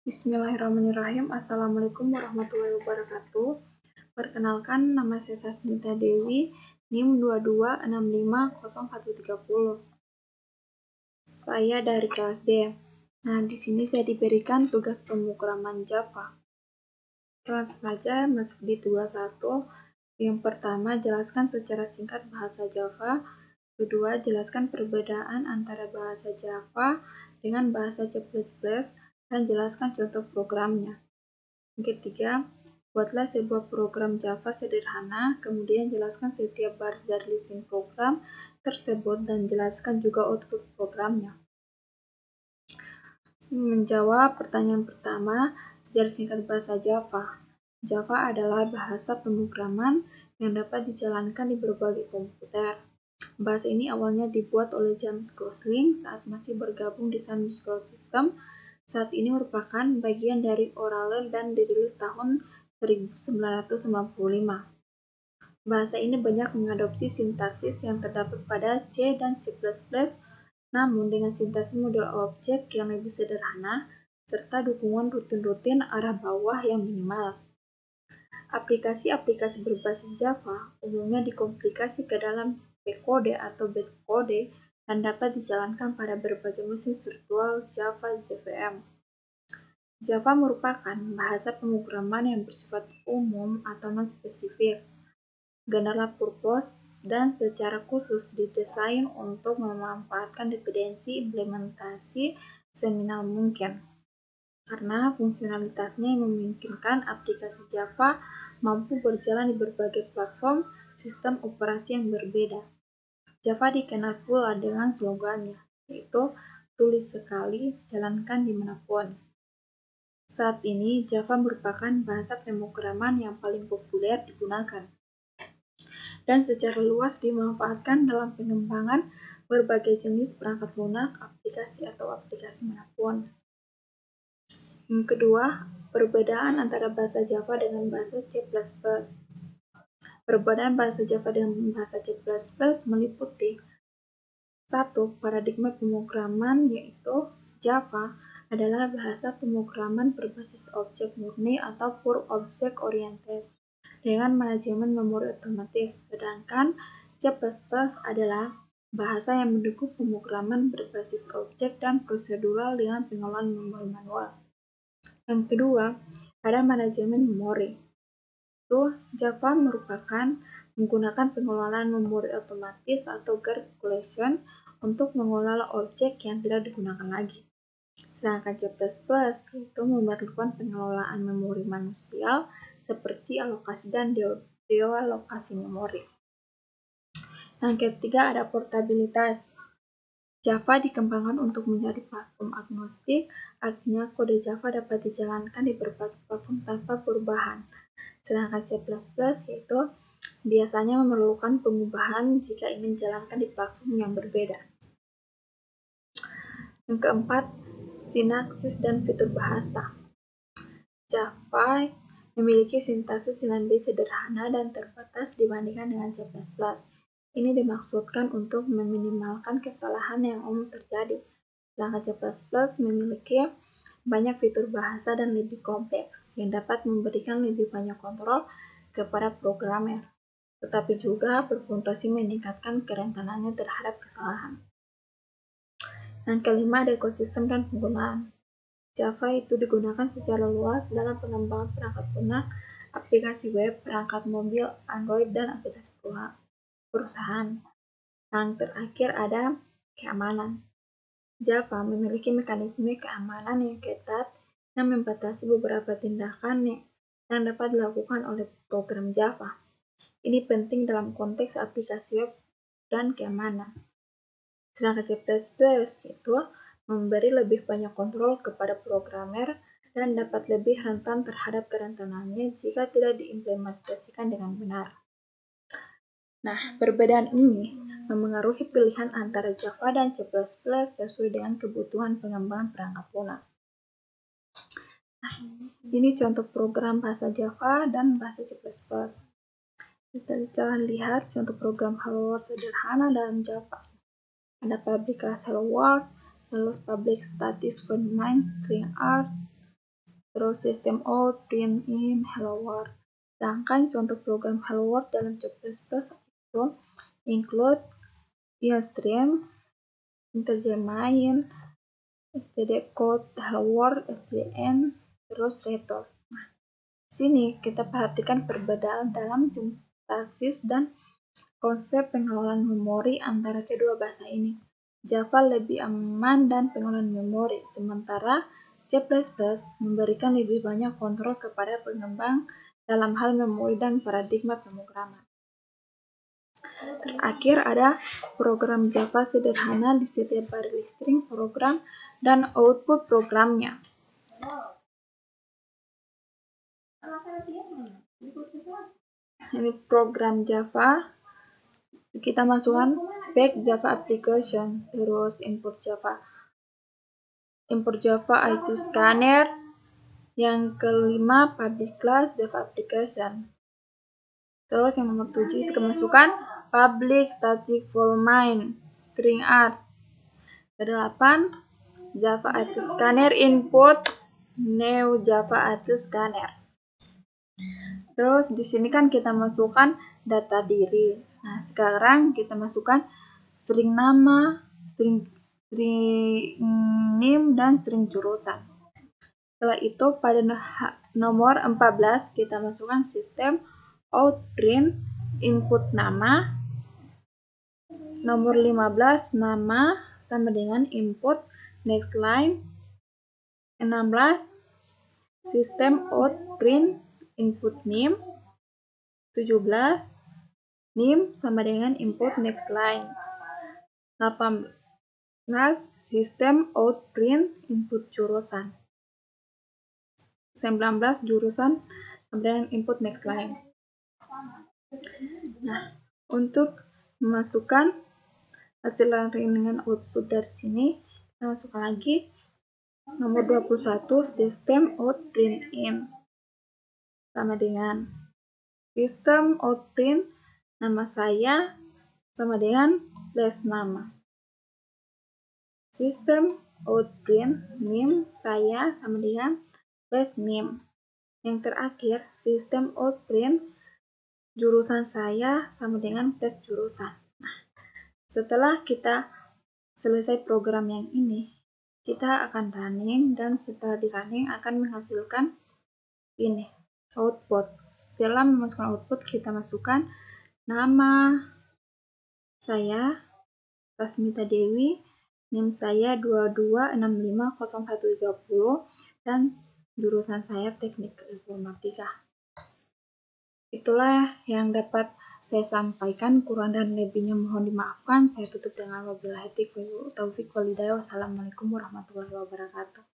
Bismillahirrahmanirrahim. Assalamualaikum warahmatullahi wabarakatuh. Perkenalkan, nama saya Sasmita Dewi, NIM 22650130. Saya dari kelas D. Nah, di sini saya diberikan tugas pemrograman Java. Langsung saja masuk di tugas 1. Yang pertama, jelaskan secara singkat bahasa Java. Kedua, jelaskan perbedaan antara bahasa Java dengan bahasa C++, dan jelaskan contoh programnya. Yang ketiga, buatlah sebuah program Java sederhana, kemudian jelaskan setiap baris dari listing program tersebut dan jelaskan juga output programnya. Menjawab pertanyaan pertama, sejarah singkat bahasa Java. Java adalah bahasa pemrograman yang dapat dijalankan di berbagai komputer. Bahasa ini awalnya dibuat oleh James Gosling saat masih bergabung di Sun Microsystems. Saat ini merupakan bagian dari Oracle dan dirilis tahun 1995. Bahasa ini banyak mengadopsi sintaksis yang terdapat pada C dan C++, namun dengan sintaksis model objek yang lebih sederhana, serta dukungan rutin-rutin arah bawah yang minimal. Aplikasi-aplikasi berbasis Java umumnya dikomplikasi ke dalam P-kode atau bytecode dan dapat dijalankan pada berbagai mesin virtual Java JVM. Java merupakan bahasa pemrograman yang bersifat umum atau non-spesifik, general purpose, dan secara khusus didesain untuk memanfaatkan dependensi implementasi seminimal mungkin. Karena fungsionalitasnya yang memungkinkan aplikasi Java mampu berjalan di berbagai platform sistem operasi yang berbeda. Java dikenal pula dengan slogannya, yaitu tulis sekali, jalankan dimanapun. Saat ini, Java merupakan bahasa pemrograman yang paling populer digunakan dan secara luas dimanfaatkan dalam pengembangan berbagai jenis perangkat lunak, aplikasi atau aplikasi manapun. Yang kedua, perbedaan antara bahasa Java dengan bahasa C++. Perbedaan bahasa Java dengan bahasa C++ meliputi 1. Paradigma pemrograman, yaitu Java adalah bahasa pemrograman berbasis objek murni atau pure object oriented dengan manajemen memori otomatis, sedangkan C++ adalah bahasa yang mendukung pemrograman berbasis objek dan prosedural dengan pengelolaan memori manual. Yang kedua, ada manajemen memori. Java merupakan menggunakan pengelolaan memori otomatis atau garbage collection untuk mengelola objek yang tidak digunakan lagi. Sedangkan C++ itu memerlukan pengelolaan memori manusial seperti alokasi dan dealokasi memori. Yang ketiga ada portabilitas. Java dikembangkan untuk menjadi platform agnostik, artinya kode Java dapat dijalankan di berbagai platform tanpa perubahan. Sedangkan C++ yaitu biasanya memerlukan pengubahan jika ingin dijalankan di platform yang berbeda. Yang keempat, sintaksis dan fitur bahasa. Java memiliki sintaksis yang lebih sederhana dan terbatas dibandingkan dengan C++. Ini dimaksudkan untuk meminimalkan kesalahan yang umum terjadi. Sedangkan C++ memiliki banyak fitur bahasa dan lebih kompleks yang dapat memberikan lebih banyak kontrol kepada programmer, tetapi juga berpotensi meningkatkan kerentanannya terhadap kesalahan. Yang kelima ada ekosistem dan penggunaan. Java itu digunakan secara luas dalam pengembangan perangkat lunak, aplikasi web, perangkat mobil, Android, dan aplikasi perusahaan. Yang terakhir ada keamanan. Java memiliki mekanisme keamanan yang ketat yang membatasi beberapa tindakan yang dapat dilakukan oleh program Java. Ini penting dalam konteks aplikasi web dan keamanan. Sedangkan C++ itu memberi lebih banyak kontrol kepada programmer dan dapat lebih rentan terhadap kerentanannya jika tidak diimplementasikan dengan benar. Nah, perbedaan ini memengaruhi pilihan antara Java dan C++ sesuai dengan kebutuhan pengembangan perangkat lunak. Nah, ini contoh program bahasa Java dan bahasa C++. Kita lihat contoh program Hello World sederhana dalam Java. Ada public class Hello World, terus public static void main string art, terus sistem out, print in, hello world. Sedangkan contoh program hello world dalam C++ itu include IOStream, integer main, stdcode, hello world, stdn, terus return. Nah, di sini kita perhatikan perbedaan dalam sintaksis dan konsep pengelolaan memori antara kedua bahasa ini. Java lebih aman dan pengelolaan memori, sementara C++ memberikan lebih banyak kontrol kepada pengembang dalam hal memori dan paradigma pemrograman. Terakhir ada program Java sederhana di setiap baril string program dan output programnya. Ini program Java, kita masukkan back Java application, terus import Java IT scanner, yang kelima public class Java application. Terus yang nomor 7 itu kemasukan public static void main string art. Ke-8 Java IT scanner input new Java IT scanner. Terus di sini kan kita masukkan data diri. Nah, sekarang kita masukkan string nama, string name, dan string jurusan. Setelah itu pada nomor 14 kita masukkan sistem out print input nama. Nomor 15 nama sama dengan input next line. 16 sistem out print input name. 17 name sama dengan input next line. 18 sistem out print input jurusan. 19 jurusan sama dengan input next line. Nah, untuk memasukkan hasil dengan output dari sini, kita masukkan lagi nomor 21 sistem out print in sama dengan sistem out print nama saya sama dengan list nama. Sistem out print name saya sama dengan list name. Yang terakhir, sistem out print jurusan saya sama dengan tes jurusan. Nah, setelah kita selesai program yang ini, kita akan running, dan setelah di running akan menghasilkan ini output. Setelah memasukkan output, kita masukkan nama saya Tasmita Dewi, NIM saya 22650130, dan jurusan saya teknik informatika. Itulah yang dapat saya sampaikan, kurang dan lebihnya mohon dimaafkan. Saya tutup dengan wabillahi taufiq wal hidayah. Wassalamualaikum warahmatullahi wabarakatuh.